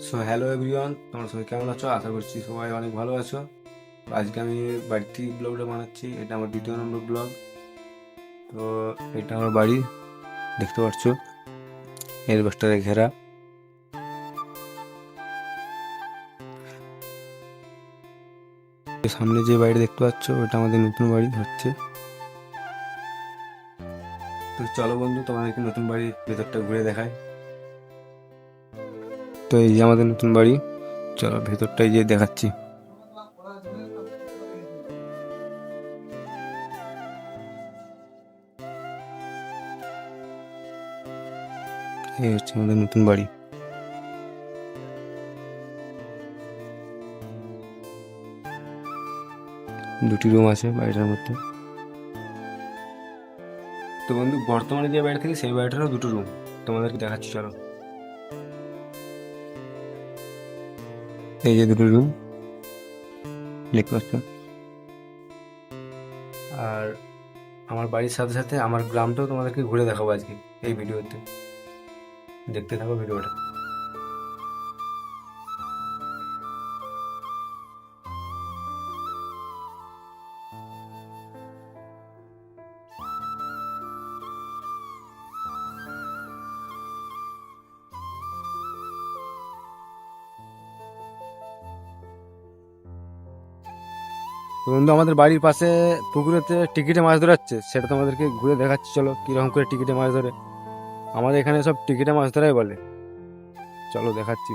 So hello everyone, তোমরা সবাই কেমন আছো? আশা করছি সবাই অনেক ভালো আছো। তো আজকে আমি বাড়িতে ব্লগটা বানাচ্ছি। এটা আমার 2য় নম্বর ব্লগ। তো এটা আমার বাড়ি, দেখতে পাচ্ছ এলবেস্টারে ঘেরা। সামনে যে বাড়িটা দেখতে পাচ্ছ ওটা আমাদের নতুন বাড়ি হচ্ছে। তো চলো বন্ধু, তোমাদেরকে নতুন বাড়ির ভেতরটা ঘুরে দেখাই। তো এই যে আমাদের নতুন বাড়ি, চলো ভেতরটাই গিয়ে দেখাচ্ছি। এই হচ্ছে আমাদের নতুন বাড়ি। দুটি রুম আছে বাড়িটার মধ্যে। তো বন্ধু, বর্তমানে যে বাড়ি থেকে সেই বাড়িটারও দুটো রুম তোমাদেরকে দেখাচ্ছি, চলো। এই যে দুটো রুম দেখতে পাচ্ছ। আর আমার বাড়ির সাথে সাথে আমার গ্রামটাও তোমাদেরকে ঘুরে দেখাবো আজকে এই ভিডিওতে। দেখতে থাকো ভিডিওটা। তো বন্ধু, আমাদের বাড়ির পাশে পুকুরেতে টিকিটে মাছ ধরাচ্ছে, সেটা তোমাদেরকে ঘুরে দেখাচ্ছি, চলো কিরকম করে টিকিটে মাছ ধরে। আমাদের এখানে সব টিকিটে মাছ ধরাই বলে, চলো দেখাচ্ছি।